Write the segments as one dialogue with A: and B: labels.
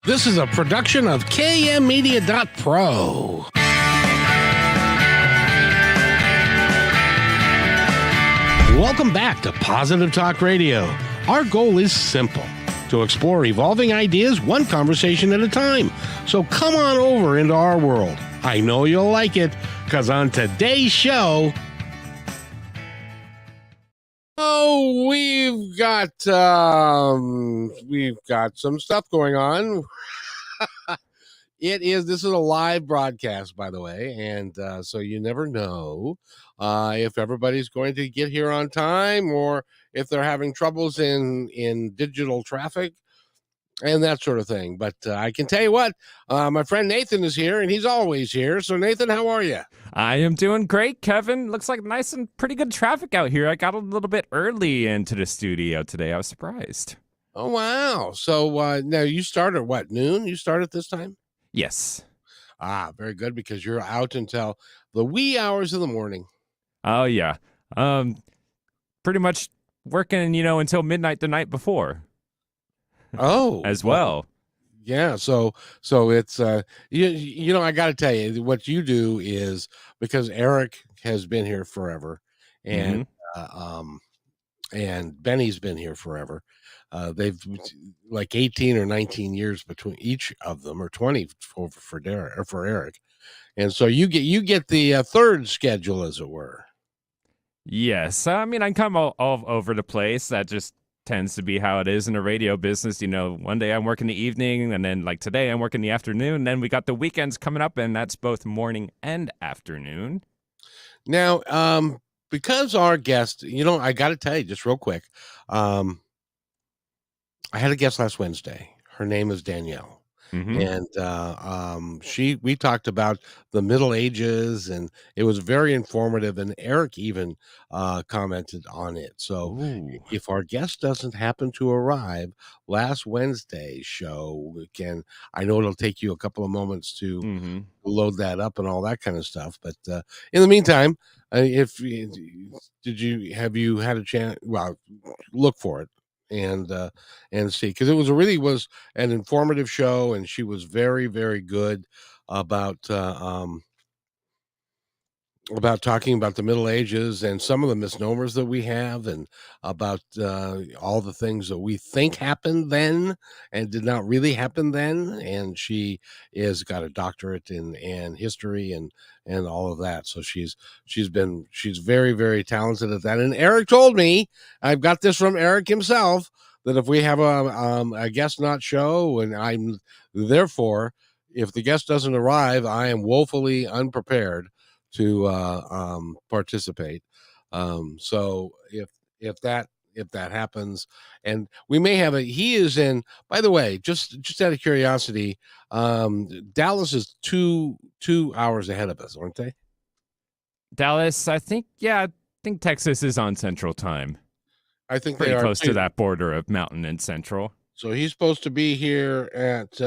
A: This is a production of KMmedia.pro. Welcome back to Positive Talk Radio. Our goal is simple: to explore evolving ideas one conversation at a time. So come on over into our world. I know you'll like it, because on today's show, we've got some stuff going on. This is a live broadcast, by the way, and so you never know if everybody's going to get here on time or if they're having troubles in digital traffic and that sort of thing. But I can tell you what, my friend Nathan is here, and he's always here. So, Nathan, how are you?
B: I am doing great, Kevin. Looks like nice and pretty good traffic out here. I got a little bit early into the studio today. I was surprised.
A: Oh, wow. So now you start at what, noon? You start at this time?
B: Yes.
A: Ah, very good, because you're out until the wee hours of the morning.
B: Oh, yeah. Pretty much working, until midnight the night before.
A: Oh.
B: As well.
A: Yeah, so it's you know, I got to tell you, what you do is, because Eric has been here forever, and and Benny's been here forever. They've like 18 or 19 years between each of them, or 20 for Derek, or for Eric. And so you get the third schedule, as it were.
B: Yes. I mean, I come all over the place. That just tends to be how it is in the radio business. One day I'm working the evening, and then like today I'm working the afternoon. And then we got the weekends coming up, and that's both morning and afternoon.
A: Now, because our guest, I got to tell you just real quick, I had a guest last Wednesday. Her name is Danielle. And we talked about the Middle Ages, and it was very informative, and Eric even commented on it. So if our guest doesn't happen to arrive, last Wednesday's show, I know it'll take you a couple of moments to load that up and all that kind of stuff, but in the meantime, have you had a chance? Well, look for it and see, because it was an informative show, and she was very, very good about talking about the Middle Ages and some of the misnomers that we have, and about all the things that we think happened then and did not really happen then. And she has got a doctorate in history and all of that. So she's very, very talented at that. And Eric told me, I've got this from Eric himself, that if we have a guest not show, and I'm therefore, if the guest doesn't arrive, I am woefully unprepared to participate. So if that happens, and we may have he is in, by the way, just out of curiosity, Dallas is two hours ahead of us, aren't they?
B: Dallas, I think Texas is on Central Time.
A: I think
B: pretty
A: they are
B: close to that border of Mountain and Central.
A: So he's supposed to be here at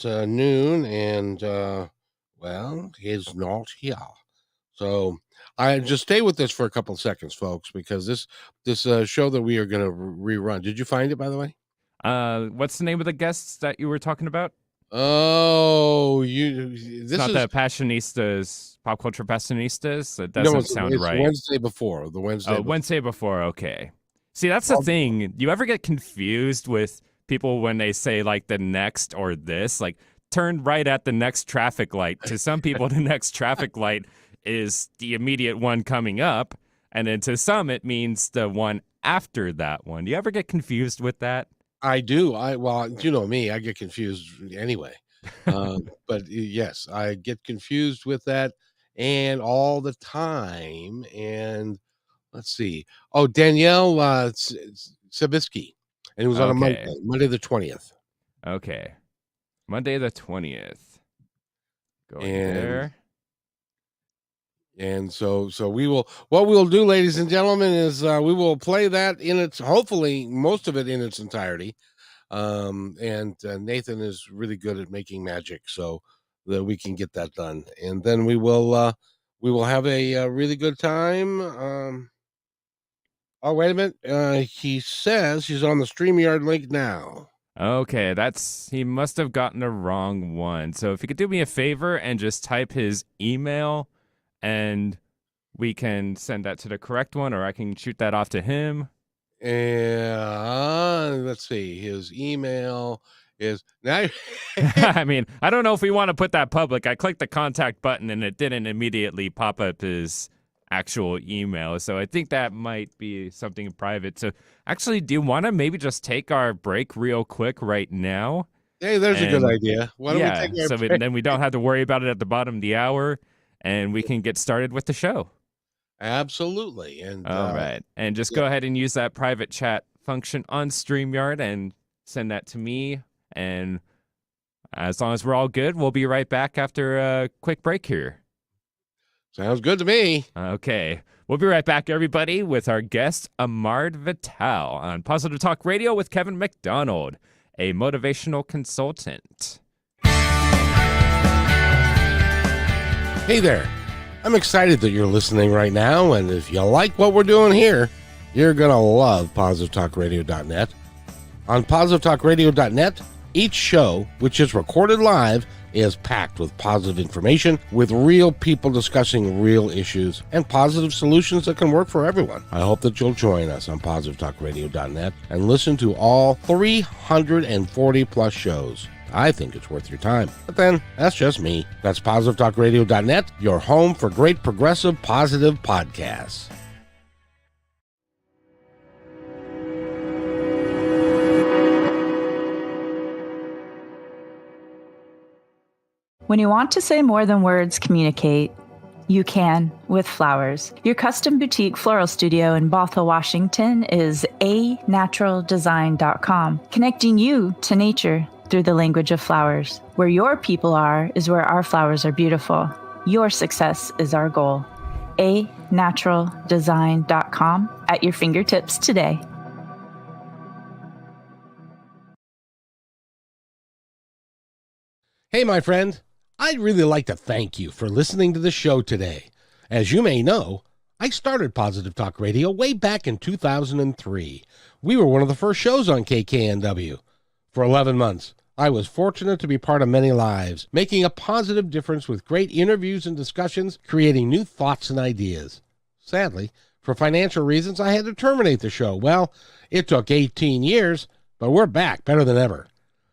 A: noon, and well, he's not here. So I just stay with this for a couple of seconds, folks, because this show that we are going to rerun. Did you find it, by the way?
B: What's the name of the guests that you were talking about?
A: Oh,
B: this is not the Passionistas, pop culture Passionistas. It doesn't sound right.
A: Wednesday before.
B: Wednesday before. Okay. See, that's the thing. You ever get confused with people when they say like the next or this? Like, turn right at the next traffic light. To some people, the next traffic light is the immediate one coming up, and then to some it means the one after that one. Do you ever get confused with that?
A: I do. Well, you know me, I get confused anyway. But yes, I get confused with that, and all the time. And let's see. Oh, Danielle Sabisky, and it was on a Monday the 20th.
B: Okay. Monday the 20th. Going there.
A: And so what we'll do, ladies and gentlemen, is we will play that hopefully most of it in its entirety. And Nathan is really good at making magic, so that we can get that done. And then we will have a really good time. Oh, wait a minute. He says he's on the StreamYard link now.
B: Okay, he must have gotten the wrong one. So if you could do me a favor and just type his email and we can send that to the correct one, or I can shoot that off to him.
A: And let's see. His email is now.
B: I mean, I don't know if we want to put that public. I clicked the contact button and it didn't immediately pop up his actual email. So I think that might be something private. So actually, do you want to maybe just take our break real quick right now?
A: Hey, there's a good idea. Why don't we take our break?
B: Then we don't have to worry about it at the bottom of the hour and we can get started with the show.
A: Absolutely. And
B: all right. And just go ahead and use that private chat function on StreamYard and send that to me. And as long as we're all good, we'll be right back after a quick break here.
A: Sounds good to me.
B: Okay. We'll be right back, everybody, with our guest, Ahmard Vital, on Positive Talk Radio with Kevin McDonald, a motivational consultant.
A: Hey there. I'm excited that you're listening right now, and if you like what we're doing here, you're going to love positivetalkradio.net. On positivetalkradio.net, each show, which is recorded live, is packed with positive information, with real people discussing real issues and positive solutions that can work for everyone. I hope that you'll join us on positivetalkradio.net and listen to all 340 plus shows. I think it's worth your time. But then, that's just me. That's positivetalkradio.net, your home for great progressive positive podcasts.
C: When you want to say more than words communicate, you can with flowers. Your custom boutique floral studio in Bothell, Washington is anaturaldesign.com, connecting you to nature through the language of flowers. Where your people are is where our flowers are beautiful. Your success is our goal. anaturaldesign.com at your fingertips today.
A: Hey, my friend. I'd really like to thank you for listening to the show today. As you may know, I started Positive Talk Radio way back in 2003. We were one of the first shows on KKNW. For 11 months, I was fortunate to be part of many lives, making a positive difference with great interviews and discussions, creating new thoughts and ideas. Sadly, for financial reasons, I had to terminate the show. Well, it took 18 years, but we're back better than ever.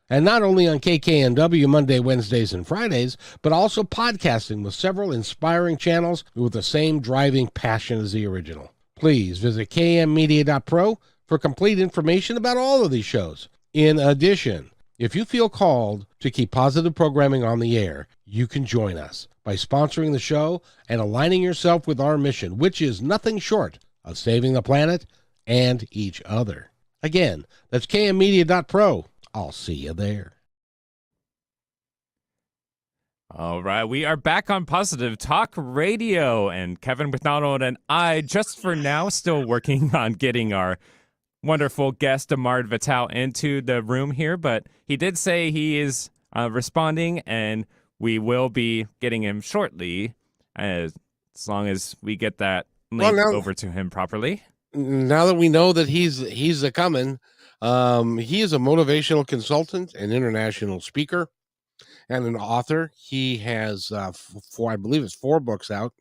A: And not only on KKNW Monday, Wednesdays, and Fridays, but also podcasting with several inspiring channels with the same driving passion as the original. Please visit kmmedia.pro for complete information about all of these shows. In addition, if you feel called to keep positive programming on the air, you can join us by sponsoring the show and aligning yourself with our mission, which is nothing short of saving the planet and each other. Again, that's kmmedia.pro. I'll see you there.
B: All right, we are back on Positive Talk Radio, and Kevin McDonald and I, just for now, still working on getting our wonderful guest, Ahmard Vital, into the room here, but he did say he is responding, and we will be getting him shortly, as long as we get that link over to him properly.
A: Now that we know that he's a coming, he is a motivational consultant, an international speaker, and an author. He has I believe it's 4 books out.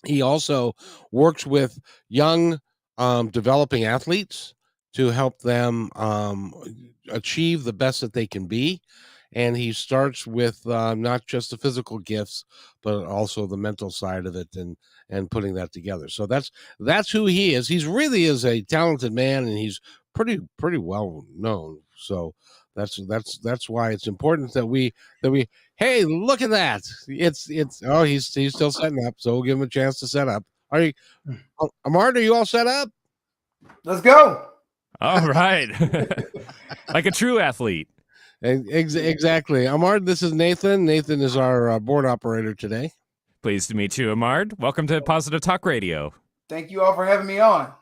A: He also works with young developing athletes to help them achieve the best that they can be. And he starts with not just the physical gifts, but also the mental side of it and putting that together. So that's who he is. He's really is a talented man, and he's pretty well known. So that's why it's important that we hey, look at that. It's he's still setting up, so we'll give him a chance to set up. Are you Ahmard, are you all set up?
D: Let's go.
B: All right. Like a true athlete.
A: Exactly. Ahmard, this is Nathan. Nathan is our board operator today.
B: Pleased to meet you, Ahmard. Welcome to Positive Talk Radio.
D: Thank you all for having me on.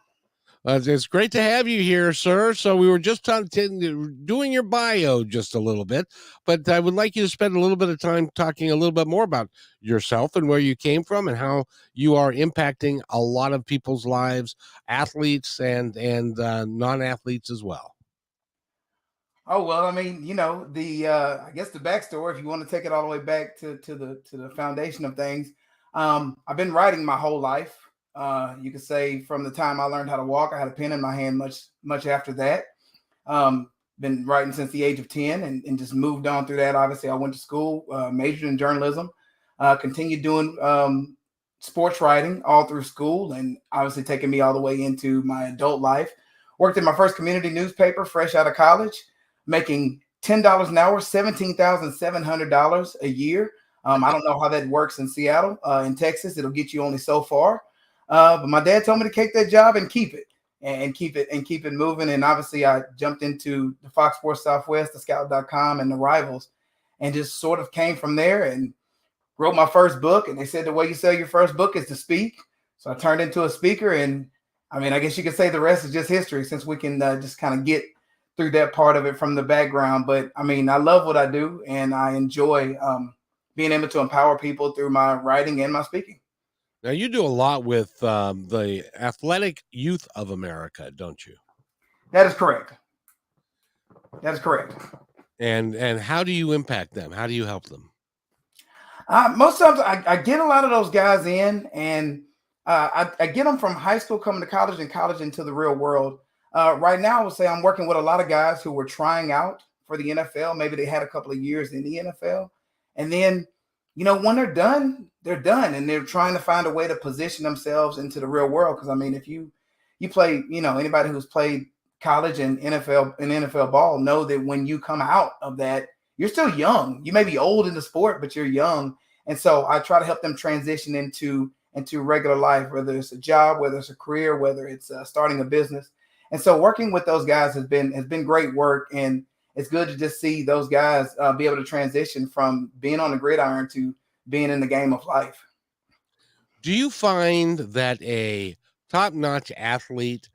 A: It's great to have you here, sir. So we were just doing your bio just a little bit, but I would like you to spend a little bit of time talking a little bit more about yourself and where you came from and how you are impacting a lot of people's lives, athletes and non-athletes as well.
D: Oh well, I mean, the I guess the backstory, if you want to take it all the way back to the foundation of things, I've been writing my whole life. You could say from the time I learned how to walk, I had a pen in my hand much after that. Um, been writing since the age of 10 and just moved on through that. Obviously, I went to school, majored in journalism, continued doing sports writing all through school, and obviously taking me all the way into my adult life. Worked in my first community newspaper fresh out of college, making $10 an hour, $17,700 a year. I don't know how that works in Seattle. In Texas, it'll get you only so far. But my dad told me to take that job and keep it and keep it moving. And obviously I jumped into the Fox Sports Southwest, the scout.com and the rivals, and just sort of came from there and wrote my first book. And they said the way you sell your first book is to speak. So I turned into a speaker. And I mean, I guess you could say the rest is just history, since we can just kind of get through that part of it from the background. But I mean, I love what I do, and I enjoy being able to empower people through my writing and my speaking.
A: Now, you do a lot with the Athletic Youth of America, don't you?
D: That is correct. That is correct.
A: And how do you impact them? How do you help them?
D: Most times I get a lot of those guys in, and I get them from high school coming to college, and college into the real world. Right now, I would say I'm working with a lot of guys who were trying out for the NFL. Maybe they had a couple of years in the NFL. And then, when they're done, and they're trying to find a way to position themselves into the real world. Because I mean, if you play, anybody who's played college and NFL ball know that when you come out of that, you're still young. You may be old in the sport, but you're young. And so I try to help them transition into regular life, whether it's a job, whether it's a career, whether it's starting a business. And so working with those guys has been great work. And it's good to just see those guys be able to transition from being on the gridiron to being in the game of life.
A: Do you find that a top-notch athlete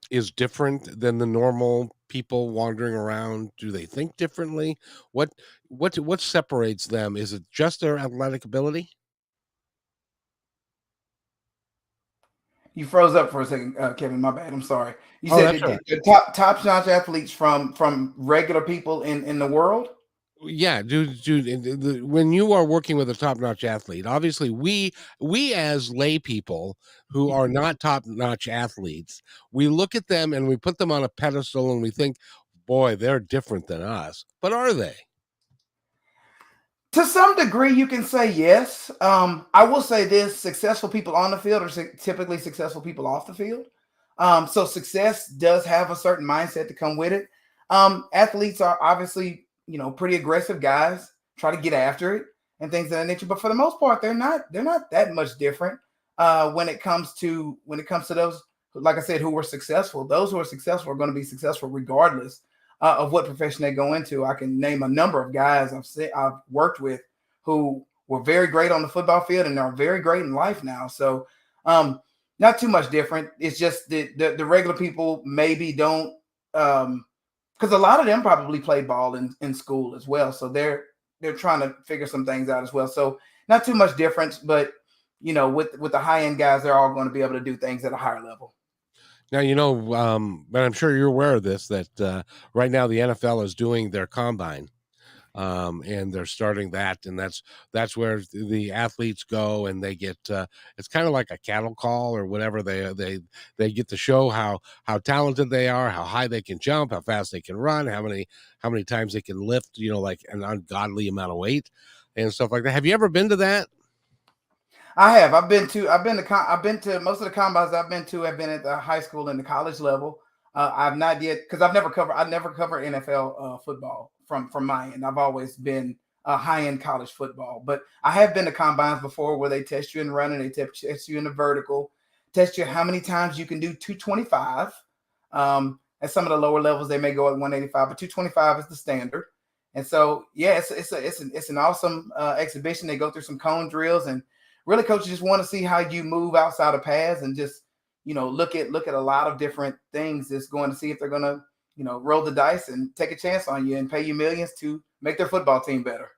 A: is different than the normal people wandering around? Do they think differently? What separates them? Is it just their athletic ability?
D: You froze up for a second, Kevin. My bad. I'm sorry. You
A: Oh,
D: said
A: that's all right.
D: the top notch athletes from regular people in the world.
A: Yeah, dude, when you are working with a top-notch athlete, obviously we as lay people who are not top-notch athletes, we look at them and we put them on a pedestal and we think, boy, they're different than us. But are they?
D: To some degree, you can say yes. I will say this: successful people on the field are typically successful people off the field. So success does have a certain mindset to come with it. Athletes are obviously, pretty aggressive guys, try to get after it and things of that nature. But for the most part, they're not that much different when it comes to those, like I said, who were successful. Those who are successful are going to be successful regardless of what profession they go into. I can name a number of guys I've worked with who were very great on the football field and are very great in life now. So not too much different. It's just the regular people maybe don't, because a lot of them probably played ball in school as well. So they're trying to figure some things out as well. So not too much difference, but with the high end guys, they're all going to be able to do things at a higher level.
A: Now, but I'm sure you're aware of this, that right now the NFL is doing their combine. And they're starting that, and that's where the athletes go, and they get it's kind of like a cattle call or whatever. They get to show how talented they are, how high they can jump, how fast they can run, how many times they can lift, like an ungodly amount of weight and stuff like that. Have you ever been to that?
D: I have. I've been to most of the combines I've been to have been at the high school and the college level. I've not yet, because I never covered NFL football from my end. I've always been high end college football, but I have been to combines before where they test you in running, they test you in the vertical, test you how many times you can do 225. At some of the lower levels, they may go at 185, but 225 is the standard. And so, yeah, it's an awesome exhibition. They go through some cone drills, and really coaches just want to see how you move outside of pads, and just look at a lot of different things. Just going to see if they're going to roll the dice and take a chance on you and pay you millions to make their football team better.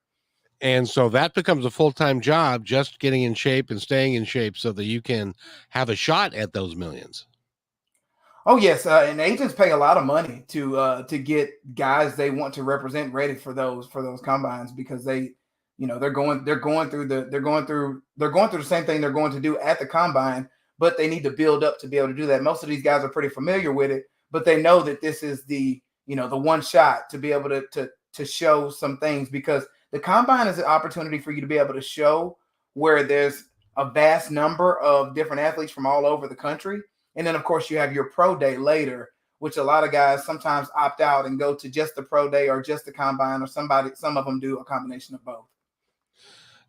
A: And so that becomes a full-time job, just getting in shape and staying in shape so that you can have a shot at those millions.
D: Oh yes, and agents pay a lot of money to get guys they want to represent ready for those combines because they, they're going through the same thing they're going to do at the combine, but they need to build up to be able to do that. Most of these guys are pretty familiar with it, but they know that this is the one shot to be able to show some things because the combine is an opportunity for you to be able to show where there's a vast number of different athletes from all over the country. And then, of course, you have your pro day later, which a lot of guys sometimes opt out and go to just the pro day or just the combine, or some of them do a combination of both.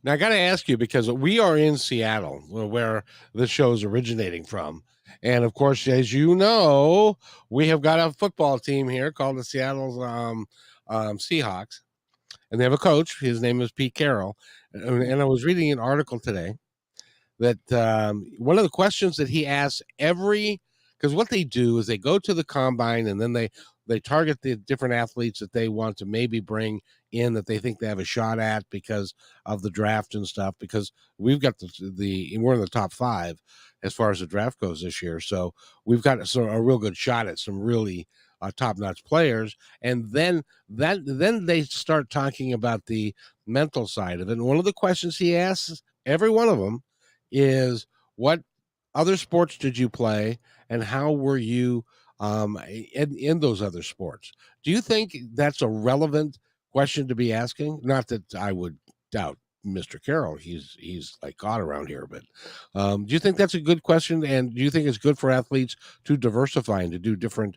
A: Now, I got to ask you because we are in Seattle, where this show is originating from. And of course, as you know, we have got a football team here called the Seattle Seahawks, and they have a coach. His name is Pete Carroll. And I was reading an article today that one of the questions that he asks because what they do is they go to the combine and then they target the different athletes that they want to maybe bring in that they think they have a shot at because of the draft and stuff, because we've got we're in the top 5 as far as the draft goes this year, so we've got a real good shot at some really top-notch players. And then they start talking about the mental side of it, and one of the questions he asks every one of them is, what other sports did you play and how were you in those other sports? Do you think that's a relevant question to be asking? Not that I would doubt Mr. Carroll. He's like God around here, but do you think that's a good question? And do you think it's good for athletes to diversify and to do different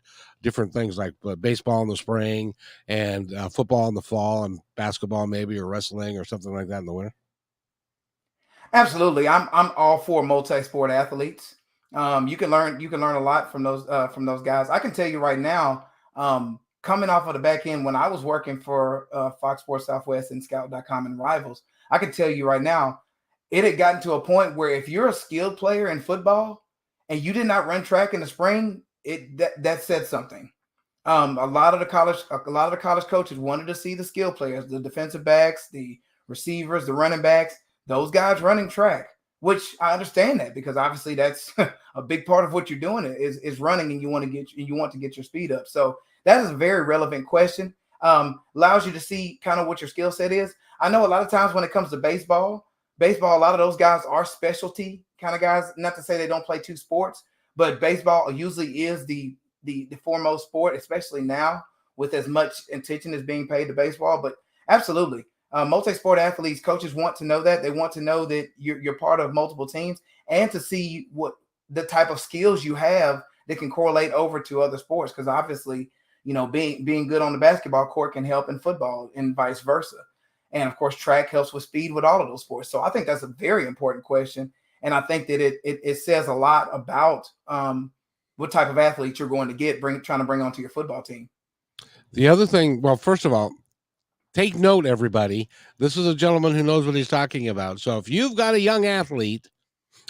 A: things like baseball in the spring and football in the fall and basketball maybe, or wrestling or something like that in the winter?
D: Absolutely, I'm all for multi-sport athletes. You can learn a lot from those guys. I can tell you right now, coming off of the back end when I was working for Fox Sports Southwest and Scout.com and Rivals, I can tell you right now, it had gotten to a point where if you're a skilled player in football and you did not run track in the spring, that said something. A lot of the college coaches wanted to see the skill players, the defensive backs, the receivers, the running backs, those guys running track. Which I understand that because obviously that's a big part of what you're doing is running, and you want to get your speed up. So that is a very relevant question. Allows you to see kind of what your skill set is. I know a lot of times when it comes to baseball, a lot of those guys are specialty kind of guys. Not to say they don't play 2 sports, but baseball usually is the foremost sport, especially now with as much attention as being paid to baseball. But absolutely, multi-sport athletes, coaches want to know that. They want to know that you're part of multiple teams and to see what the type of skills you have that can correlate over to other sports. Because obviously, being good on the basketball court can help in football and vice versa. And of course, track helps with speed with all of those sports. So I think that's a very important question. And I think that it says a lot about what type of athlete you're going to trying to bring onto your football team.
A: The other thing, well, first of all, take note, everybody. This is a gentleman who knows what he's talking about. So if you've got a young athlete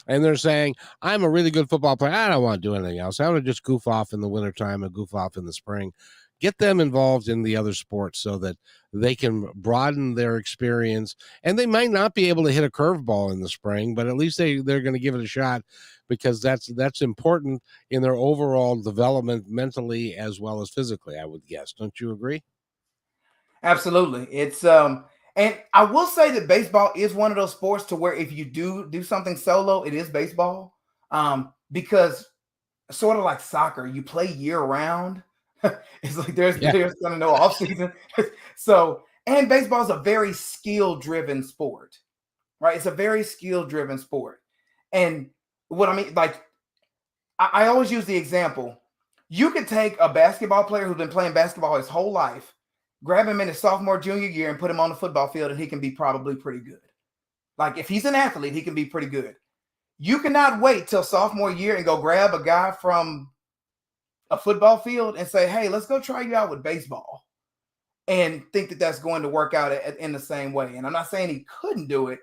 A: and they're saying, I'm a really good football player, I don't want to do anything else, I want to just goof off in the wintertime and goof off in the spring, get them involved in the other sports so that they can broaden their experience. And they might not be able to hit a curveball in the spring, but at least they're going to give it a shot, because that's important in their overall development mentally as well as physically, I would guess. Don't you agree?
D: Absolutely. And I will say that baseball is one of those sports to where if you do something solo, it is baseball. Because sort of like soccer, you play year round. It's like there's
A: Yeah.
D: there's kind of no off season. So, and baseball is a very skill driven sport, right? It's a very skill driven sport. And what I mean, like I always use the example. You could take a basketball player who's been playing basketball his whole life, grab him in his sophomore, junior year, and put him on the football field, and he can be probably pretty good. Like if he's an athlete, he can be pretty good. You cannot wait till sophomore year and go grab a guy from a football field and say, hey, let's go try you out with baseball, and think that that's going to work out in the same way. And I'm not saying he couldn't do it,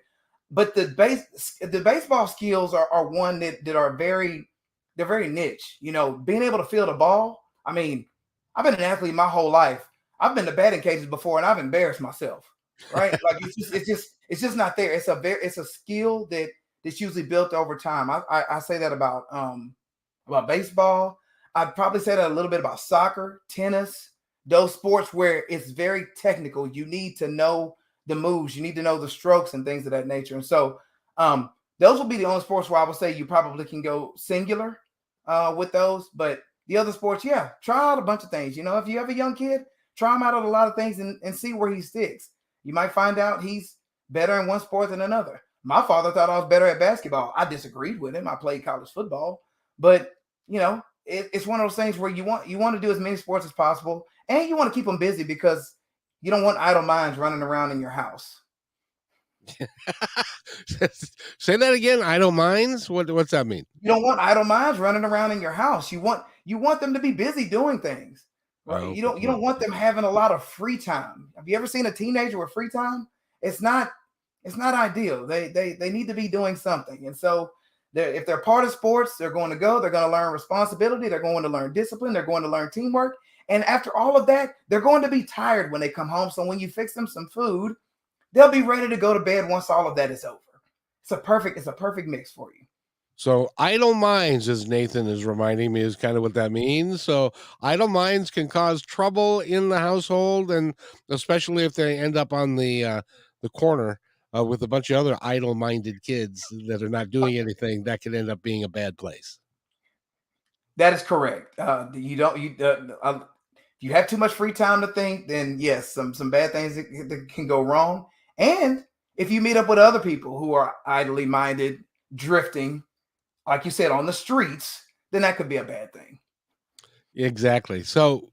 D: but the baseball skills are one that are they're very niche. Being able to field a ball. I mean, I've been an athlete my whole life. I've been to batting cages before, and I've embarrassed myself. Right? Like it's just not there. It's a skill that's usually built over time. I say that about baseball. I'd probably say that a little bit about soccer, tennis, those sports where it's very technical. You need to know the moves, you need to know the strokes and things of that nature. And so those will be the only sports where I would say you probably can go singular with those. But the other sports, yeah, try out a bunch of things. You know, if you have a young kid, try him out on a lot of things and see where he sticks. You might find out he's better in one sport than another. My father thought I was better at basketball. I disagreed with him. I played college football, but you know, it's one of those things where you want to do as many sports as possible, and you want to keep them busy because you don't want idle minds running around in your house.
A: Say that again. Idle minds. What's that mean?
D: You don't want idle minds running around in your house. You want them to be busy doing things. Right?
A: Oh,
D: You don't want them having a lot of free time. Have you ever seen a teenager with free time? It's not ideal. They need to be doing something. And so if they're part of sports, they're going to learn responsibility, they're going to learn discipline, they're going to learn teamwork. And after all of that, they're going to be tired when they come home. So when you fix them some food, they'll be ready to go to bed once all of that is over. It's a perfect mix for you.
A: So idle minds, as Nathan is reminding me, is kind of what that means. So idle minds can cause trouble in the household, and especially if they end up on the corner with a bunch of other idle-minded kids that are not doing anything, that could end up being a bad place.
D: That is correct. You have too much free time to think, then yes, some bad things that can go wrong. And if you meet up with other people who are idly minded, drifting, like you said, on the streets, then that could be a bad thing.
A: Exactly. So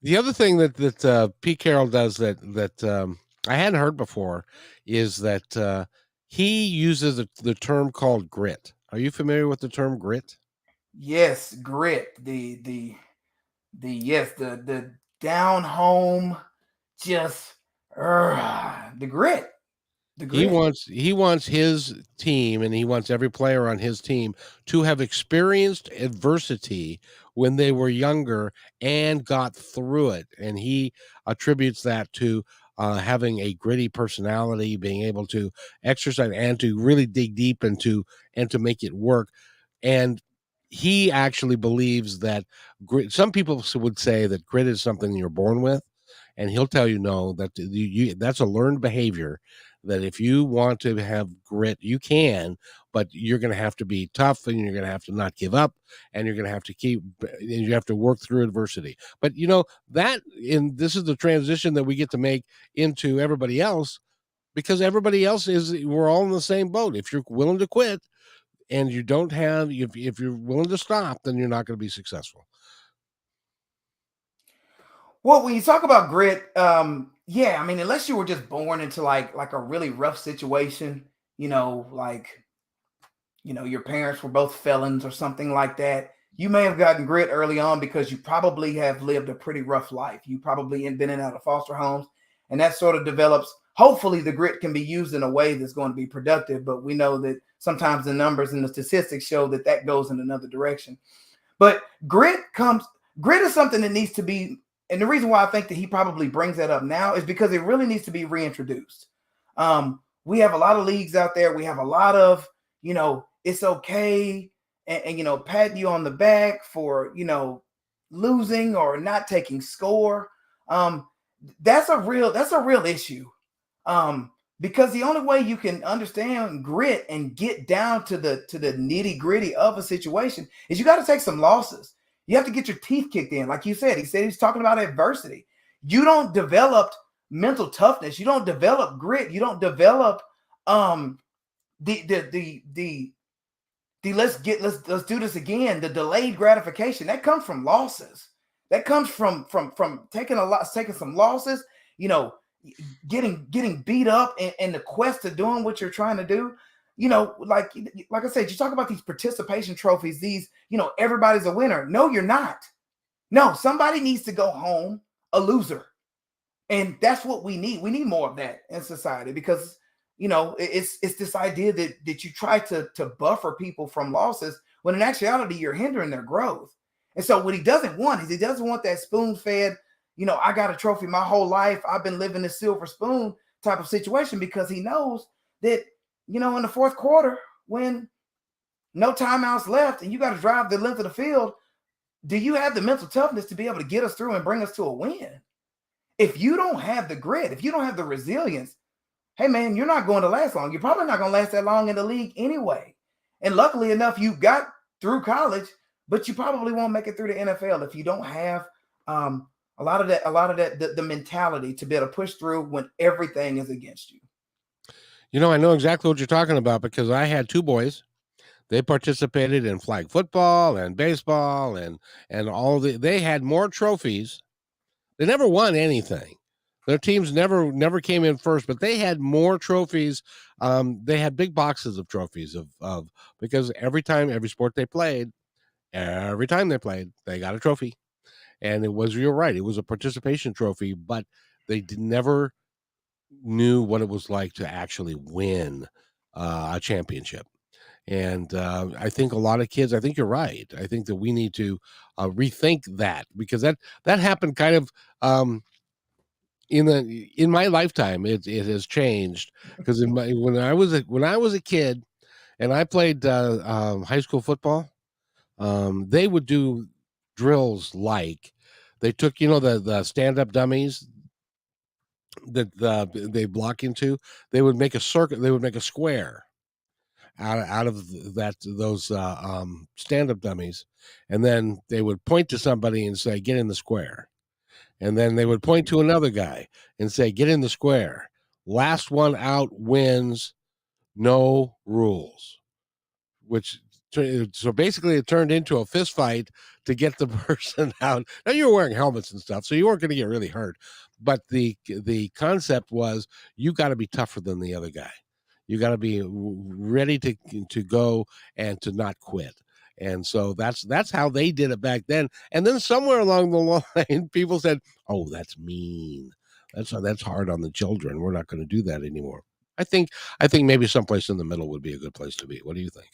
A: the other thing that Pete Carroll does that I hadn't heard before is that he uses the term called grit. Are you familiar with the term grit?
D: Yes, grit. The down home, just the grit. The
A: He
D: grit.
A: wants his team, and he wants every player on his team to have experienced adversity when they were younger and got through it. And he attributes that to having a gritty personality, being able to exercise and to really dig deep into and to make it work. And he actually believes that grit. Some people would say that grit is something you're born with, and he'll tell you no, that that's a learned behavior, that if you want to have grit, you can, but you're going to have to be tough, and you're going to have to not give up, and you're going to have to and you have to work through adversity. But you know that this is the transition that we get to make into everybody else, because everybody else we're all in the same boat. If you're willing to quit and you don't have, if you're willing to stop, then you're not going to be successful.
D: Well, when you talk about grit, yeah, I mean, unless you were just born into like a really rough situation, like your parents were both felons or something like that, you may have gotten grit early on because you probably have lived a pretty rough life. You probably been in and out of foster homes, and that sort of develops. Hopefully, the grit can be used in a way that's going to be productive, but we know that sometimes the numbers and the statistics show that goes in another direction. But grit is something that needs to be, and the reason why I think that he probably brings that up now is because it really needs to be reintroduced. We have a lot of leagues out there. We have a lot of, it's okay, and patting you on the back for, losing or not taking score. That's a real issue. Because the only way you can understand grit and get down to the nitty gritty of a situation is you got to take some losses. You have to get your teeth kicked in. Like you said, he's talking about adversity. You don't develop mental toughness. You don't develop grit. You don't develop the let's do this again. The delayed gratification that comes from losses. That comes from taking some losses. Getting beat up in the quest of doing what you're trying to do. Like I said, you talk about these participation trophies, these, everybody's a winner. No, you're not. No, somebody needs to go home a loser. And that's what we need. We need more of that in society because, it's this idea that you try to buffer people from losses when in actuality you're hindering their growth. And so what he doesn't want is he doesn't want that spoon-fed, I got a trophy my whole life, I've been living this silver spoon type of situation, because he knows that, in the fourth quarter, when no timeouts left and you got to drive the length of the field, do you have the mental toughness to be able to get us through and bring us to a win? If you don't have the grit, if you don't have the resilience, hey man, you're not going to last long. You're probably not going to last that long in the league anyway. And luckily enough, you got through college, but you probably won't make it through the NFL if you don't have a lot of that, the mentality to be able to push through when everything is against you.
A: You know, I know exactly what you're talking about because I had two boys. They participated in flag football and baseball and all they had more trophies. They never won anything. Their teams never came in first, but they had more trophies. They had big boxes of trophies of because every sport they played, every time they played, they got a trophy. And you're right, it was a participation trophy, but they never knew what it was like to actually win a championship. And I think a lot of kids, I think you're right. I think that we need to rethink that because that happened kind of in my lifetime. It has changed because when I was a kid and I played high school football, they would do drills like they took the stand up dummies that they block into. They would make a circle. They would make a square out of those stand-up dummies, and then they would point to somebody and say, "Get in the square," and then they would point to another guy and say, "Get in the square." Last one out wins. No rules. So basically, it turned into a fist fight to get the person out. Now you were wearing helmets and stuff, so you weren't going to get really hurt. But the concept was you got to be tougher than the other guy. You got to be ready to go and to not quit. And so that's how they did it back then. And then somewhere along the line, people said, "Oh, that's mean. That's hard on the children. We're not going to do that anymore." I think maybe someplace in the middle would be a good place to be. What do you think?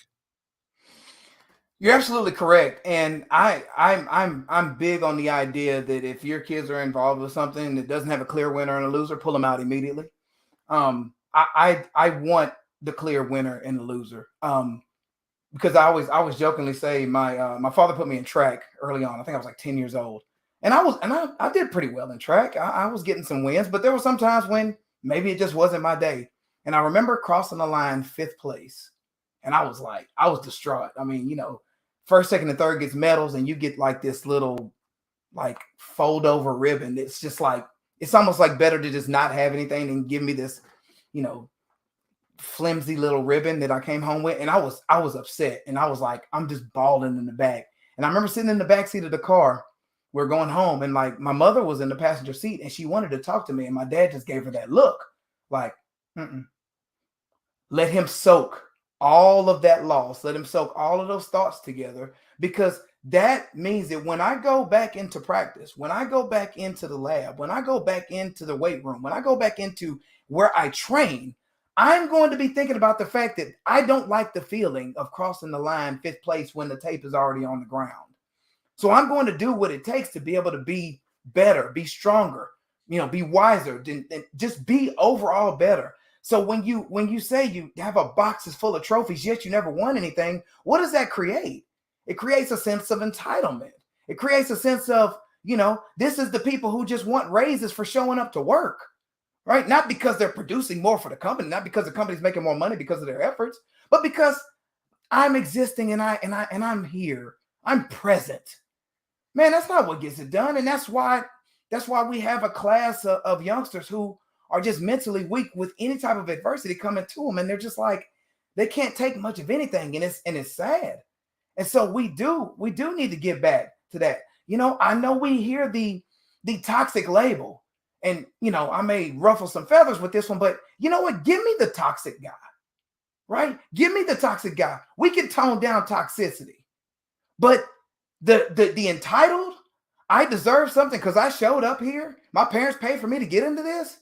D: You're absolutely correct, and I'm big on the idea that if your kids are involved with something that doesn't have a clear winner and a loser, pull them out immediately. I want the clear winner and the loser. Because I always jokingly say my father put me in track early on. I think I was like 10 years old, and I did pretty well in track. I was getting some wins, but there were some times when maybe it just wasn't my day. And I remember crossing the line 5th place. And I was distraught. I mean, first, second, and third gets medals, and you get like this little like fold over ribbon. It's just like, it's almost like better to just not have anything and give me this, flimsy little ribbon that I came home with. And I was upset. And I was like, I'm just bawling in the back. And I remember sitting in the back seat of the car. We're going home. And like my mother was in the passenger seat and she wanted to talk to me. And my dad just gave her that look like, let him soak all of that loss. Let him soak all of those thoughts together, because that means that when I go back into practice, when I go back into the lab, when I go back into the weight room, when I go back into where I train, I'm going to be thinking about the fact that I don't like the feeling of crossing the line 5th place when the tape is already on the ground. So I'm going to do what it takes to be able to be better, be stronger, be wiser, and just be overall better. So when you say you have a box that's full of trophies, yet you never won anything, what does that create? It creates a sense of entitlement. It creates a sense of, this is the people who just want raises for showing up to work, right? Not because they're producing more for the company, not because the company's making more money because of their efforts, but because I'm existing and I'm here. I'm present. Man, that's not what gets it done. And that's why we have a class of youngsters who are just mentally weak with any type of adversity coming to them. And they're just like, they can't take much of anything. And it's sad. And so we do need to get back to that. I know we hear the toxic label, and, I may ruffle some feathers with this one, but you know what? Give me the toxic guy, right? Give me the toxic guy. We can tone down toxicity, but the entitled, I deserve something because I showed up here. My parents paid for me to get into this.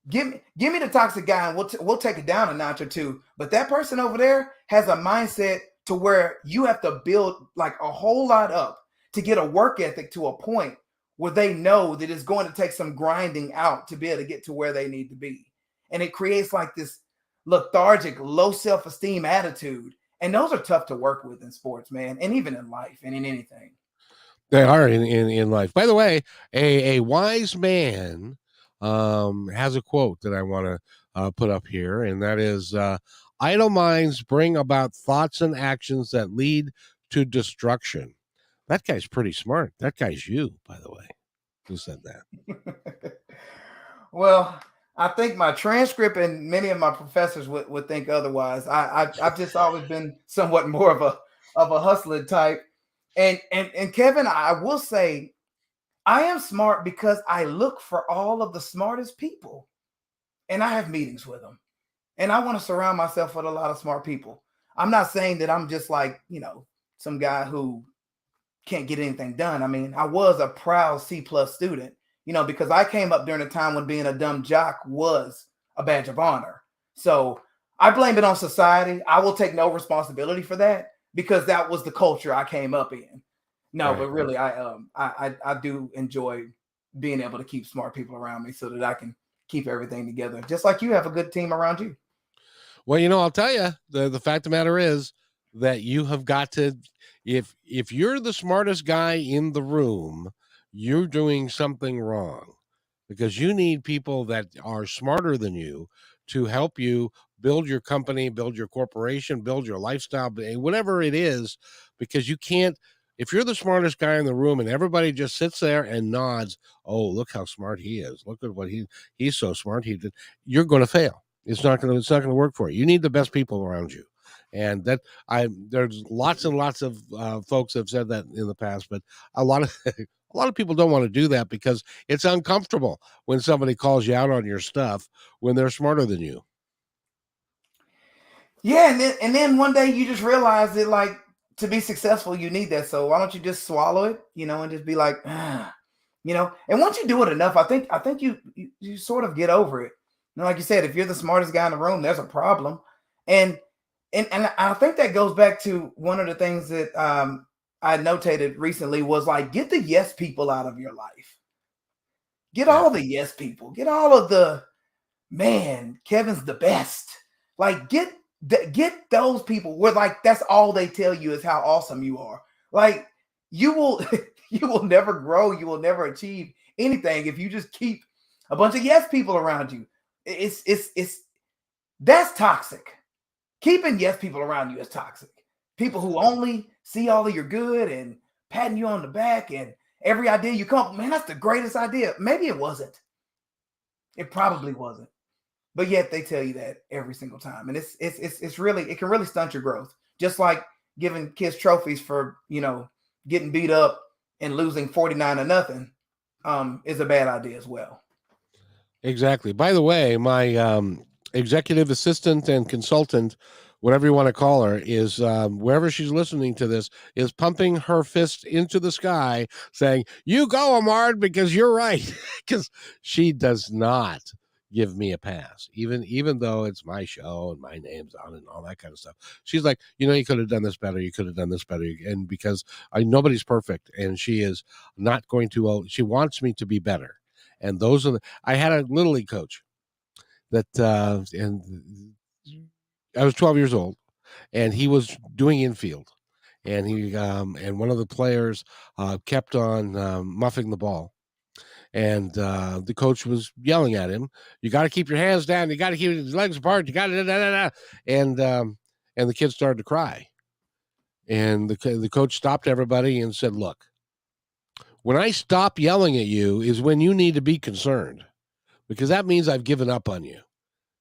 D: Give me the toxic guy, and we'll take it down a notch or two. But that person over there has a mindset to where you have to build like a whole lot up to get a work ethic to a point where they know that it's going to take some grinding out to be able to get to where they need to be. And it creates like this lethargic, low self-esteem attitude. And those are tough to work with in sports, man, and even in life and in anything.
A: They are in life. By the way, a wise man has a quote that I want to put up here, and that is idle minds bring about thoughts and actions that lead to destruction. That guy's pretty smart. That guy's you, by the way. Who said that?
D: Well, I think my transcript and many of my professors would think otherwise. I've just always been somewhat more of a hustler type. And Kevin, I will say I am smart because I look for all of the smartest people and I have meetings with them. And I want to surround myself with a lot of smart people. I'm not saying that I'm just like, some guy who can't get anything done. I mean, I was a proud C+ student, because I came up during a time when being a dumb jock was a badge of honor. So I blame it on society. I will take no responsibility for that because that was the culture I came up in. No,
A: Right.
D: but really, I do enjoy being able to keep smart people around me so that I can keep everything together. Just like you have a good team around you.
A: Well, I'll tell you, the fact of the matter is that you have got to, if you're the smartest guy in the room, you're doing something wrong, because you need people that are smarter than you to help you build your company, build your corporation, build your lifestyle, whatever it is, because you can't, if you're the smartest guy in the room and everybody just sits there and nods, oh, look how smart he is. Look at what he's so smart. He did. You're going to fail. It's not going to work for you. You need the best people around you. And there's lots and lots of folks have said that in the past, but a lot of people don't want to do that because it's uncomfortable when somebody calls you out on your stuff when they're smarter than you.
D: Yeah, and then one day you just realize that, like, to be successful, you need that. So why don't you just swallow it, and just be like, And once you do it enough, I think you sort of get over it. Like you said, if you're the smartest guy in the room, there's a problem, and and I think that goes back to one of the things that I notated recently was like, get the yes people out of your life. Get all the yes people. Get all of the, man, Kevin's the best. Like, get those people where, like, that's all they tell you is how awesome you are. Like, you will you will never grow, you will never achieve anything if you just keep a bunch of yes people around you. It's that's toxic. Keeping yes people around you is toxic. People who only see all of your good and patting you on the back, and every idea you come up, man, that's the greatest idea. Maybe it wasn't. It probably wasn't. But yet they tell you that every single time. And it's really, it can really stunt your growth. Just like giving kids trophies for, getting beat up and losing 49-0 is a bad idea as well.
A: Exactly. By the way, my executive assistant and consultant, whatever you want to call her, is wherever she's listening to this, is pumping her fist into the sky saying, "You go, Ahmard, because you're right." Because she does not give me a pass, even though it's my show and my name's on it and all that kind of stuff. She's like, you could have done this better. You could have done this better. And because nobody's perfect, and she is not going to. She wants me to be better. And those are I had a little league coach that and I was 12 years old, and he was doing infield, and he and one of the players kept on muffing the ball, and the coach was yelling at him, "You got to keep your hands down, you got to keep your legs apart, you got to," and the kid started to cry, and the coach stopped everybody and said, "Look, when I stop yelling at you is when you need to be concerned, because that means I've given up on you.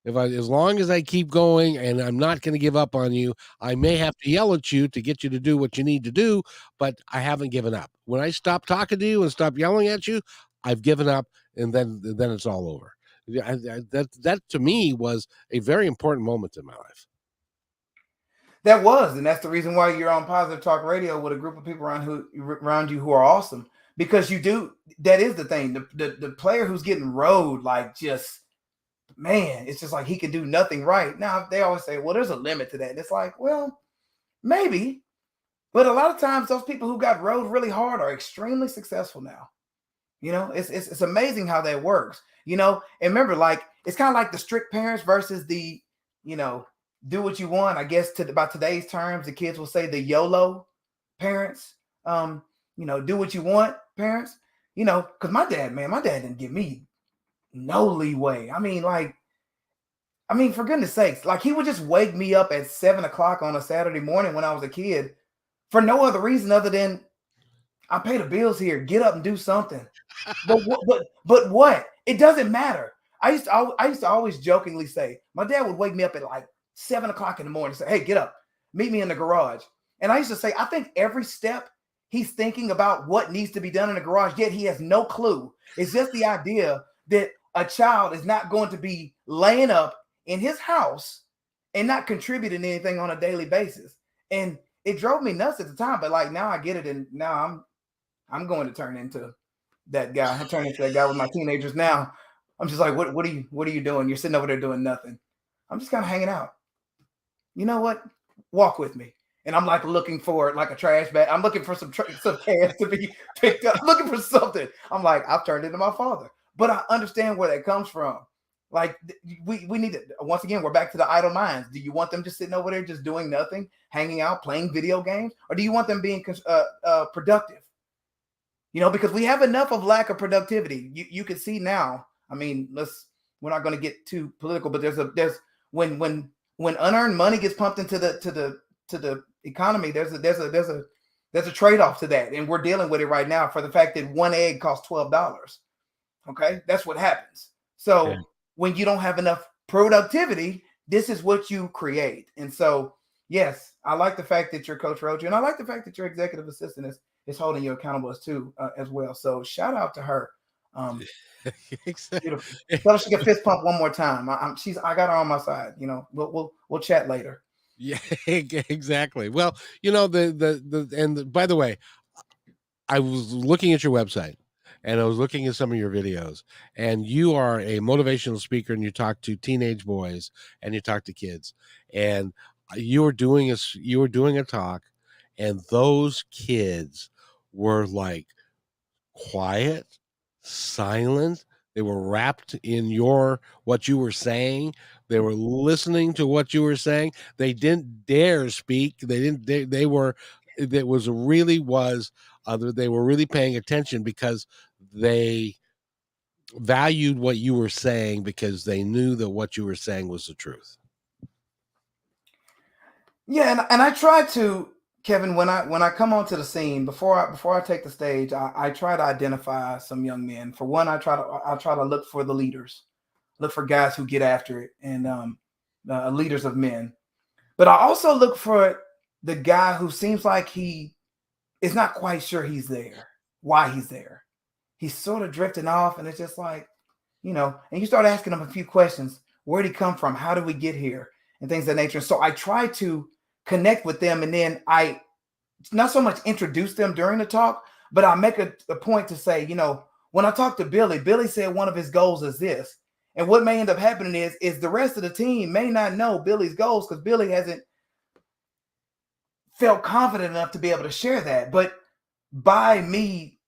A: As long as I keep going and I'm not going to give up on you, I may have to yell at you to get you to do what you need to do, but I haven't given up. When I stop talking to you and stop yelling at you, I've given up, and then it's all over." That to me was a very important moment in my life.
D: That was, and that's the reason why you're on Positive Talk Radio with a group of people around you who are awesome. Because you do, that is the thing. The player who's getting rode, like, just, man, it's just like he can do nothing right. Now they always say, well, there's a limit to that. And it's like, well, maybe, but a lot of times those people who got rode really hard are extremely successful now. It's amazing how that works. And remember, like, it's kind of like the strict parents versus the do what you want. I guess by today's terms, the kids will say the YOLO parents. Do what you want parents. Because my dad didn't give me no leeway. For goodness sakes, like he would just wake me up at 7 o'clock on a Saturday morning when I was a kid for no other reason other than I pay the bills here. Get up and do something. But what? It doesn't matter. I used to always jokingly say my dad would wake me up at like 7 o'clock in the morning and say, "Hey, get up, meet me in the garage." And I used to say, I think every step he's thinking about what needs to be done in the garage, yet he has no clue. It's just the idea that a child is not going to be laying up in his house and not contributing anything on a daily basis. And it drove me nuts at the time, but like now I get it, and now I'm going to turn into that guy. I'm turning into that guy with my teenagers now. I'm just like, what are you doing? You're sitting over there doing nothing. I'm just kind of hanging out. You know what? Walk with me. And I'm like looking for like a trash bag. I'm looking for some cans to be picked up. I'm looking for something. I'm like, I've turned into my father. But I understand where that comes from. Like we need to, once again, we're back to the idle minds. Do you want them just sitting over there just doing nothing, hanging out, playing video games? Or do you want them being productive? Because we have enough of lack of productivity. You can see now. We're not going to get too political, but there's when unearned money gets pumped into the economy, there's a trade-off to that, and we're dealing with it right now for the fact that one egg costs $12. Okay, that's what happens. So when you don't have enough productivity, this is what you create. And so, yes, I like the fact that your coach wrote you, and I like the fact that your executive assistant is holding you accountable as well. So shout out to her. Beautiful. Tell her she can fist pump one more time. I got her on my side. We'll chat later.
A: Yeah, exactly. Well, and by the way, I was looking at your website and I was looking at some of your videos, and you are a motivational speaker, and you talk to teenage boys and you talk to kids, and you were doing a talk, and those kids were like quiet, silent. They were wrapped in what you were saying. They were listening to what you were saying. They didn't dare speak. They didn't. They were. It was really was. They were really paying attention because they valued what you were saying because they knew that what you were saying was the truth.
D: Yeah, and I try to, Kevin, when I come onto the scene before I take the stage, I try to identify some young men. For one, I try to look for the leaders, look for guys who get after it, and leaders of men. But I also look for the guy who seems like he is not quite sure he's there, why he's there. He's sort of drifting off, and it's just like, and you start asking him a few questions. Where'd he come from? How did we get here? And things of that nature. So I try to connect with them, and then I not so much introduce them during the talk, but I make a point to say, when I talked to Billy said one of his goals is this. And what may end up happening is the rest of the team may not know Billy's goals because Billy hasn't felt confident enough to be able to share that. But by me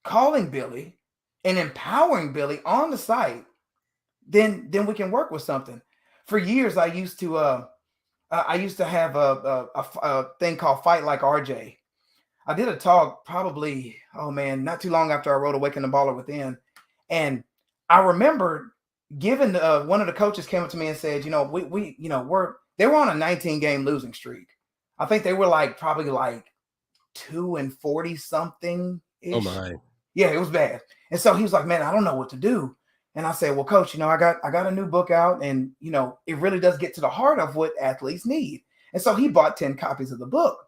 D: calling Billy and empowering Billy on the site, then we can work with something. For years, I used to have a thing called Fight Like RJ. I did a talk probably, not too long after I wrote Awaken the Baller Within. And I remember giving one of the coaches came up to me and said, they were on a 19-game losing streak. I think they were probably 2-40 something.
A: Oh my.
D: Yeah, it was bad. And so he was like, man, I don't know what to do. And I said, well, coach, I got a new book out, and, it really does get to the heart of what athletes need. And so he bought 10 copies of the book.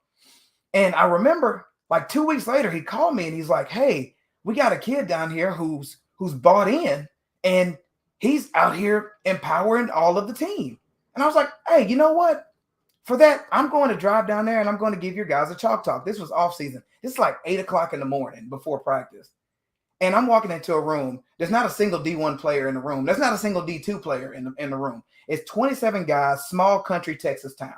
D: And I remember 2 weeks later, he called me and he's like, hey, we got a kid down here who's bought in, and he's out here empowering all of the team. And I was like, hey, you know what? For that, I'm going to drive down there and I'm going to give your guys a chalk talk. This was off season. It's 8 o'clock in the morning before practice. And I'm walking into a room. There's not a single D1 player in the room. There's not a single D2 player in the room. It's 27 guys, small country Texas town.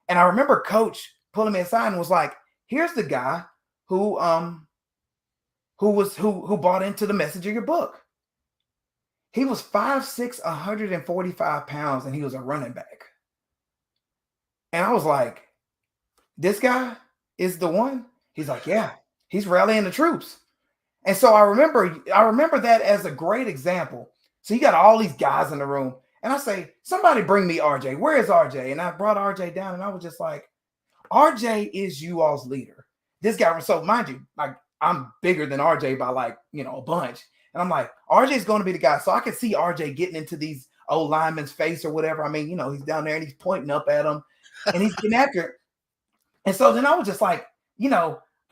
D: And I remember coach pulling me aside and was like, here's the guy who bought into the message of your book. He was 5'6", 145 pounds, and he was a running back. And I was like, this guy is the one? He's like, yeah, he's rallying the troops. And so I remember that as a great example. So you got all these guys in the room, and I say, somebody bring me RJ. Where is RJ? And I brought RJ down, and I was just like, RJ is you all's leader. This guy, so mind you, like I'm bigger than RJ by like, a bunch. And I'm like, RJ is going to be the guy. So I could see RJ getting into these old linemen's face or whatever. I mean, he's down there and he's pointing up at them and he's getting after it. And so then I was just like,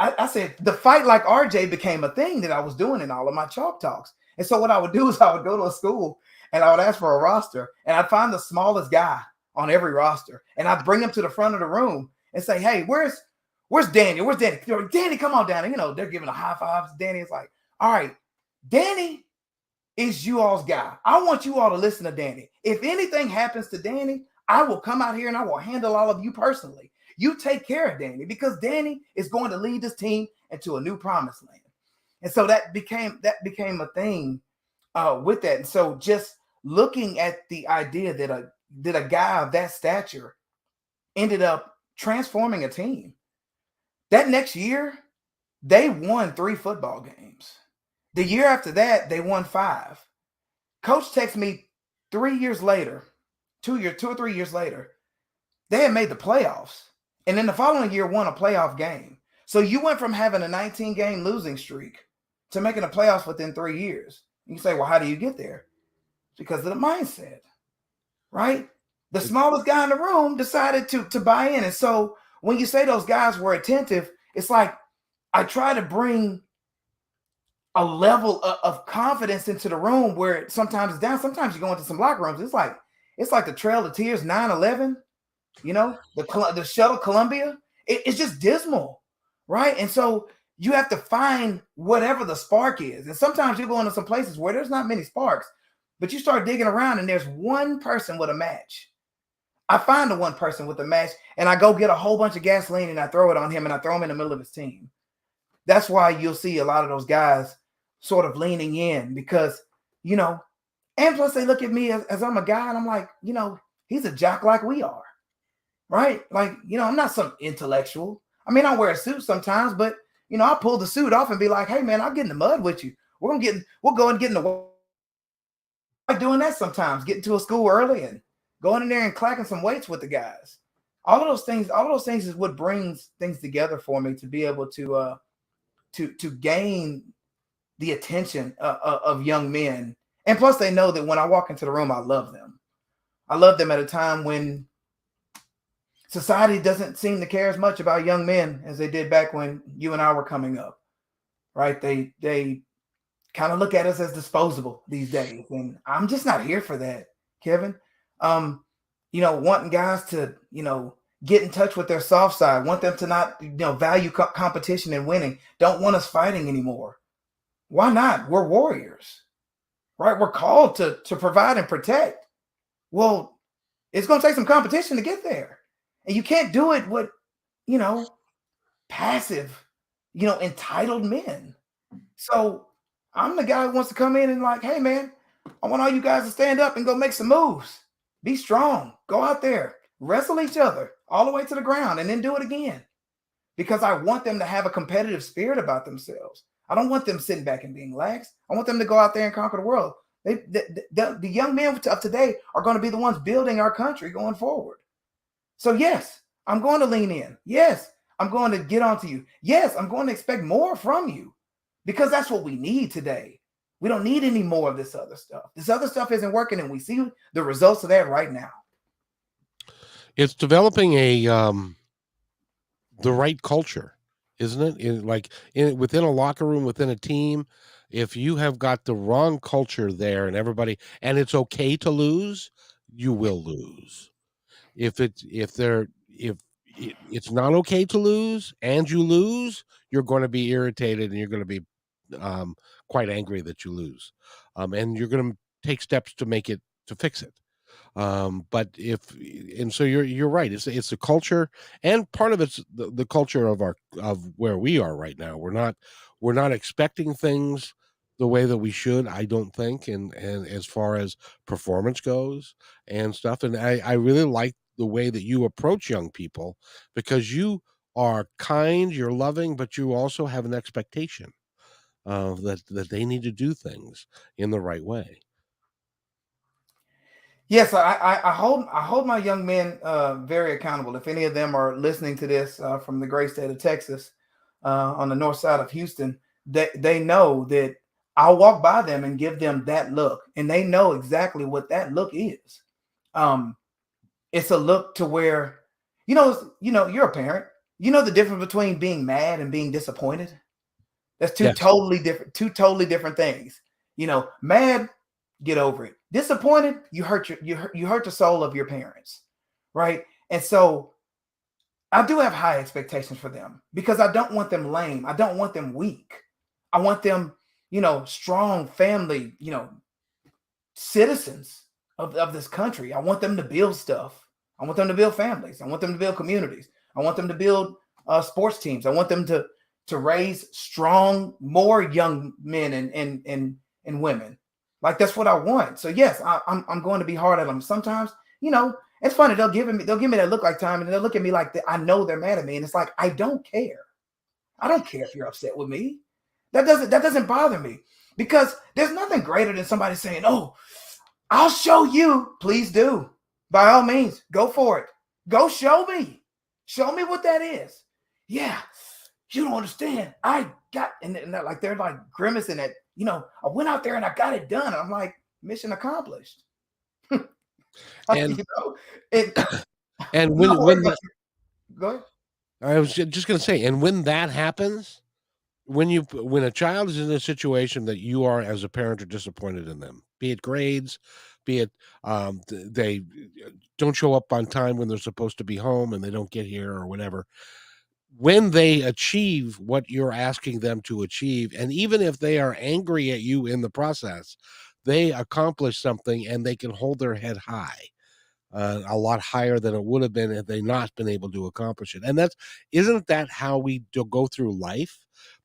D: I said the fight like RJ became a thing that I was doing in all of my chalk talks. And so what I would do is I would go to a school and I would ask for a roster and I'd find the smallest guy on every roster and I'd bring him to the front of the room and say, hey, where's Danny? Where's Danny? Danny, come on down. And, they're giving a high five to Danny. It's like, all right, Danny is you all's guy. I want you all to listen to Danny. If anything happens to Danny, I will come out here and I will handle all of you personally. You take care of Danny because Danny is going to lead this team into a new promised land. And so that became a thing with that. And so just looking at the idea that a guy of that stature ended up transforming a team. That next year, they won 3 football games. The year after that, they won 5. Coach texts me 3 years later, 2 or 3 years later, they had made the playoffs. And then the following year won a playoff game. So you went from having a 19-game losing streak to making the playoffs within 3 years. You say, well, how do you get there? It's because of the mindset, right? The smallest guy in the room decided to buy in. And so when you say those guys were attentive, it's like I try to bring a level of confidence into the room where sometimes it's down. Sometimes you go into some locker rooms. It's like the Trail of Tears 9/11. The shuttle Columbia, it's just dismal, right? And so you have to find whatever the spark is. And sometimes you go into some places where there's not many sparks, but you start digging around and there's one person with a match. I find the one person with a match and I go get a whole bunch of gasoline and I throw it on him and I throw him in the middle of his team. That's why you'll see a lot of those guys sort of leaning in because, and plus they look at me as I'm a guy and I'm like, he's a jock like we are. Right? Like, I'm not some intellectual. I mean, I wear a suit sometimes, but, I'll pull the suit off and be like, hey, man, I'll get in the mud with you. We'll go and get in the like doing that sometimes, getting to a school early and going in there and clacking some weights with the guys. All of those things is what brings things together for me to be able to gain the attention of young men. And plus they know that when I walk into the room, I love them. I love them at a time when society doesn't seem to care as much about young men as they did back when you and I were coming up, right? They kind of look at us as disposable these days. And I'm just not here for that, Kevin. Wanting guys to, get in touch with their soft side, want them to not, value competition and winning, don't want us fighting anymore. Why not? We're warriors, right? We're called to provide and protect. Well, it's going to take some competition to get there. And you can't do it with, passive, entitled men. So I'm the guy who wants to come in and like, hey, man, I want all you guys to stand up and go make some moves. Be strong. Go out there. Wrestle each other all the way to the ground and then do it again. Because I want them to have a competitive spirit about themselves. I don't want them sitting back and being lax. I want them to go out there and conquer the world. The young men of today are going to be the ones building our country going forward. So yes, I'm going to lean in. Yes, I'm going to get onto you. Yes, I'm going to expect more from you because that's what we need today. We don't need any more of this other stuff. This other stuff isn't working and we see the results of that right now.
A: It's developing the right culture, isn't it? Within a locker room, within a team, if you have got the wrong culture there and it's okay to lose, you will lose. If it's not okay to lose and you lose, you're going to be irritated and you're going to be quite angry that you lose. And you're going to take steps to fix it. So you're right. It's the culture, and part of it's the culture of where we are right now. We're not expecting things the way that we should, I don't think, and as far as performance goes and stuff. And I really like the way that you approach young people, because you are kind, you're loving, but you also have an expectation that they need to do things in the right way.
D: Yes, I hold my young men very accountable. If any of them are listening to this from the great state of Texas, on the north side of Houston, they know that I'll walk by them and give them that look, and they know exactly what that look is. Um, it's a look to where, you're a parent. You know the difference between being mad and being disappointed. That's
A: Yes.
D: two totally different things. Mad, get over it. Disappointed, you hurt the soul of your parents, right? And so I do have high expectations for them because I don't want them lame. I don't want them weak. I want them, strong family, citizens of this country. I want them to build stuff. I want them to build families. I want them to build communities. I want them to build sports teams. I want them to raise strong, more young men and women. Like that's what I want. So yes, I'm going to be hard at them. Sometimes, it's funny. They'll give me that look like time, and they'll look at me like I know they're mad at me, and it's like I don't care. I don't care if you're upset with me. That doesn't bother me because there's nothing greater than somebody saying, "Oh, I'll show you." Please do. By all means, go for it. Go show me. Show me what that is. Yeah, you don't understand. I got, and they're like grimacing at, I went out there and I got it done. I'm like, mission accomplished.
A: And
D: You know, it,
A: and
D: no,
A: when that,
D: go ahead.
A: I was just going to say, and when that happens, when a child is in a situation that you are as a parent are disappointed in them, be it grades, be it they don't show up on time when they're supposed to be home and they don't get here or whatever, when they achieve what you're asking them to achieve, and even if they are angry at you in the process, they accomplish something and they can hold their head high, a lot higher than it would have been had they not been able to accomplish it. And isn't that how we go through life?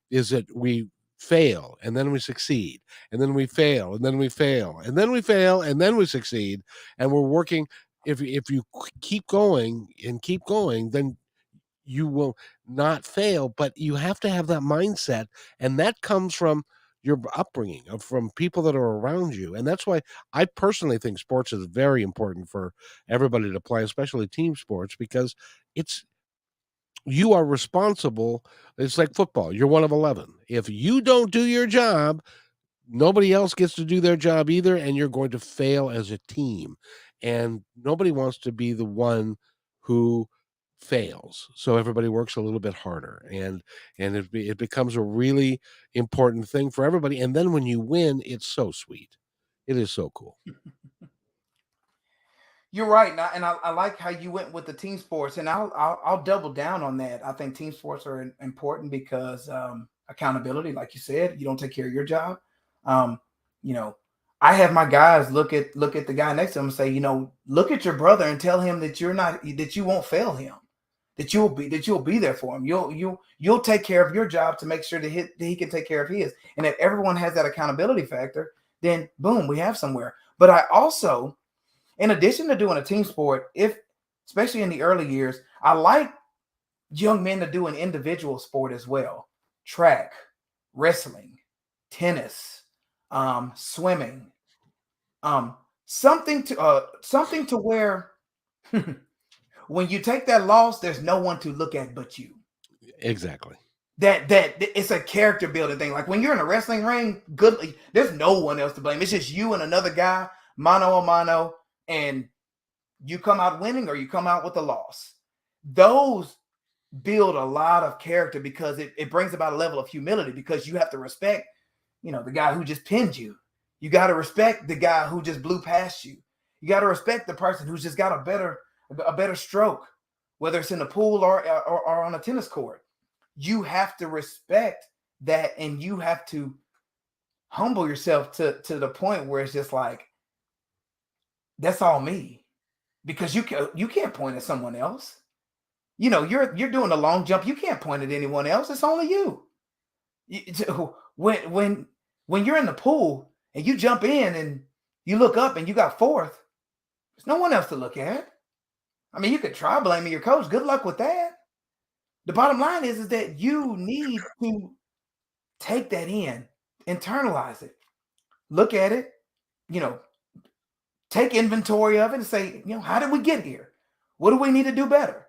A: Is that we fail and then we succeed, and then we fail and then we fail and then we fail and then we succeed, and we're working. If you keep going and keep going, then you will not fail. But you have to have that mindset, and that comes from your upbringing, from people that are around you. And that's why I personally think sports is very important for everybody to play, especially team sports, because it's you are responsible. It's like football. You're one of 11. If you don't do your job, nobody else gets to do their job either, and you're going to fail as a team. And nobody wants to be the one who fails. So everybody works a little bit harder, and it becomes a really important thing for everybody. And then when you win, it's so sweet. It is so cool.
D: You're right, and I like how you went with the team sports, and I'll double down on that. I think team sports are important because accountability, like you said, you don't take care of your job. Um, you know, I have my guys look at the guy next to them and say, look at your brother and tell him that you won't fail him, that you'll be there for him. You'll take care of your job to make sure that he can take care of his, and if everyone has that accountability factor, then boom, we have somewhere. But I also, in addition to doing a team sport, especially in the early years, I like young men to do an individual sport as well. Track, wrestling, tennis, swimming, something to where when you take that loss, there's no one to look at but you.
A: Exactly.
D: That it's a character building thing. Like when you're in a wrestling ring, there's no one else to blame. It's just you and another guy, mano a mano, and you come out winning or you come out with a loss. Those build a lot of character because it brings about a level of humility, because you have to respect, the guy who just pinned you. You got to respect the guy who just blew past you. You got to respect the person who's just got a better stroke, whether it's in the pool or on a tennis court. You have to respect that, and you have to humble yourself to the point where it's just like, that's all me, because you can't point at someone else. You're doing a long jump. You can't point at anyone else. It's only you. When you're in the pool and you jump in and you look up and you got fourth, there's no one else to look at. I mean, you could try blaming your coach. Good luck with that. The bottom line is that you need to take that in, internalize it, look at it, you know, take inventory of it and say, how did we get here? What do we need to do better?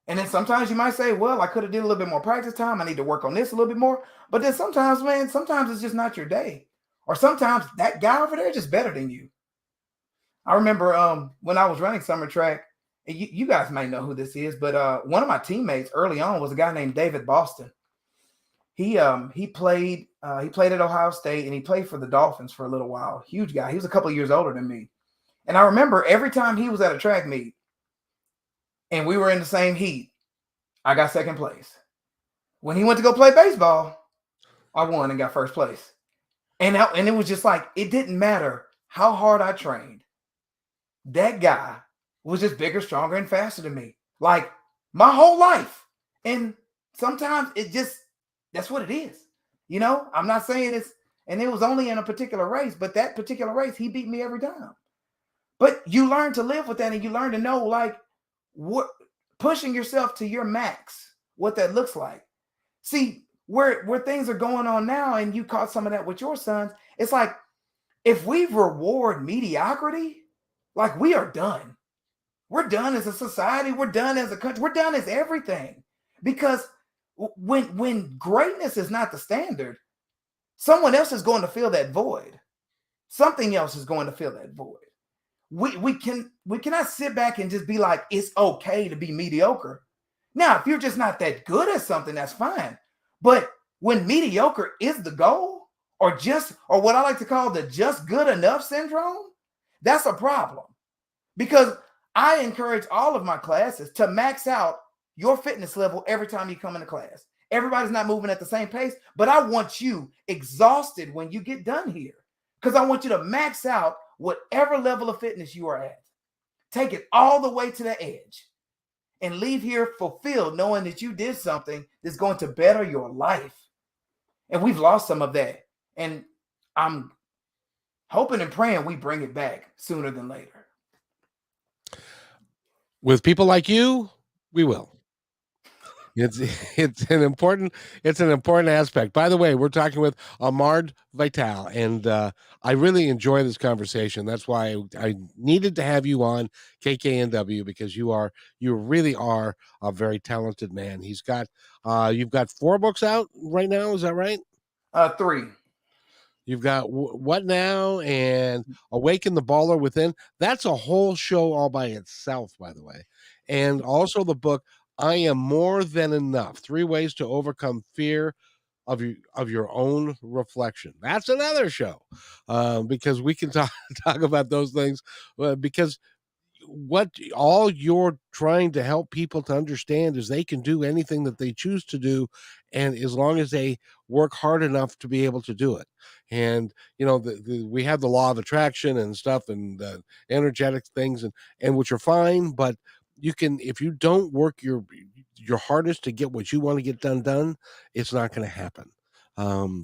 D: And then sometimes you might say, well, I could have did a little bit more practice time. I need to work on this a little bit more. But then sometimes, man, sometimes it's just not your day. Or sometimes that guy over there is just better than you. I remember when I was running summer track, and you guys might know who this is, but one of my teammates early on was a guy named David Boston. He played at Ohio State, and he played for the Dolphins for a little while. Huge guy. He was a couple of years older than me. And I remember every time he was at a track meet and we were in the same heat, I got second place. When he went to go play baseball, I won and got first place. And it was just like, it didn't matter how hard I trained. That guy was just bigger, stronger, and faster than me. Like my whole life. And sometimes that's what it is. I'm not saying and it was only in a particular race, but that particular race, he beat me every time. But you learn to live with that, and you learn to know, like, what pushing yourself to your max, what that looks like. See, where things are going on now, and you caught some of that with your sons, it's like, if we reward mediocrity, like, we are done. We're done as a society. We're done as a country. We're done as everything. Because when greatness is not the standard, someone else is going to fill that void. Something else is going to fill that void. We cannot sit back and just be like, it's okay to be mediocre. Now, if you're just not that good at something, that's fine. But when mediocre is the goal, or what I like to call the just good enough syndrome, that's a problem. Because I encourage all of my classes to max out your fitness level every time you come into class. Everybody's not moving at the same pace, but I want you exhausted when you get done here, because I want you to max out whatever level of fitness you are at. Take it all the way to the edge and leave here fulfilled, knowing that you did something that's going to better your life. And we've lost some of that. And I'm hoping and praying we bring it back sooner than later.
A: With people like you, we will. It's an important aspect. By the way, we're talking with Ahmard Vital, and I really enjoy this conversation. That's why I needed to have you on KKNW, because you really are a very talented man. You've got 4 books out right now. Is that right?
D: 3.
A: You've got What Now and Awaken the Baller Within. That's a whole show all by itself, by the way. And also the book, I Am More Than Enough: 3 Ways to Overcome Fear of your Own Reflection. That's another show, because we can talk about those things, because what all you're trying to help people to understand is they can do anything that they choose to do, and as long as they work hard enough to be able to do it. And we have the law of attraction and stuff, and energetic things, and which are fine, but you can, if you don't work your hardest to get what you want to get done, it's not going to happen.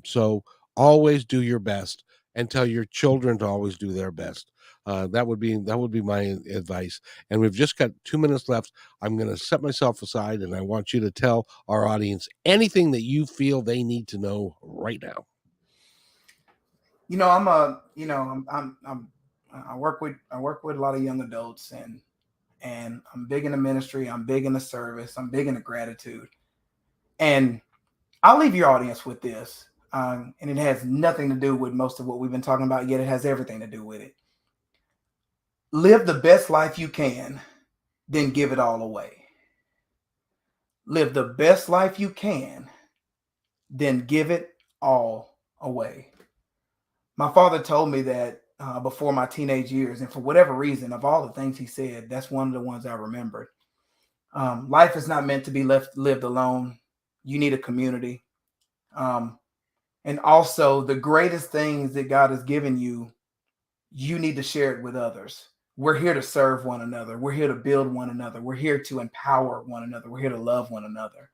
A: So always do your best, and tell your children to always do their best. That would be my advice. And we've just got 2 minutes left. I'm going to set myself aside, and I want you to tell our audience anything that you feel they need to know right now.
D: I work with a lot of young adults, and I'm big in the ministry. I'm big in the service. I'm big in the gratitude. And I'll leave your audience with this. And it has nothing to do with most of what we've been talking about, yet it has everything to do with it. Live the best life you can, then give it all away. Live the best life you can, then give it all away. My father told me that before my teenage years, and for whatever reason, of all the things he said, that's one of the ones I remembered. Life is not meant to be lived alone. You need a community. And also, the greatest things that God has given you, you need to share it with others. We're here to serve one another. We're here to build one another. We're here to empower one another. We're here to love one another.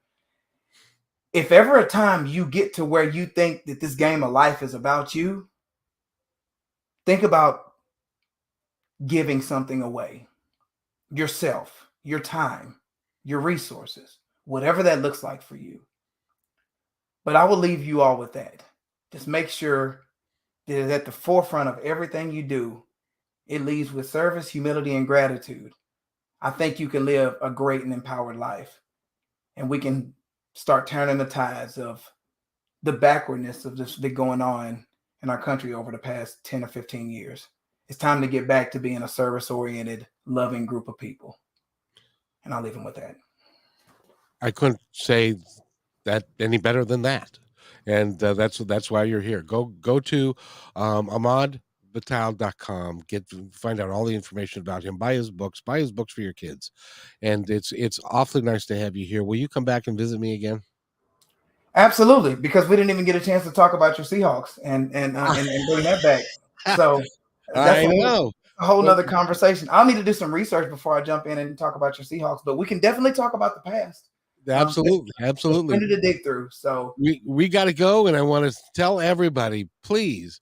D: If ever a time you get to where you think that this game of life is about you, think about giving something away. Yourself. your time, your resources, whatever that looks like for you. But I will leave you all with that. Just make sure that at the forefront of everything you do, it leads with service, humility, and gratitude. I think you can live a great and empowered life. And we can start turning the tides of the backwardness of this been going on in our country over the past 10 or 15 years. It's time to get back to being a service-oriented, loving group of people. And I'll leave them with that.
A: I couldn't say that any better than that. And that's why you're here. Go to ahmardvital.com, find out all the information about him, buy his books for your kids. And it's awfully nice to have you here. Will you come back and visit me again?
D: Absolutely, because we didn't even get a chance to talk about your Seahawks and bring that back. So that's a whole nother conversation. I'll need to do some research before I jump in and talk about your Seahawks, but we can definitely talk about the past.
A: Absolutely.
D: Plenty to dig through. So
A: we got to go, and I want to tell everybody, please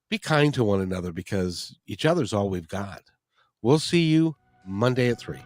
A: be kind to one another, because each other's all we've got. We'll see you Monday at 3.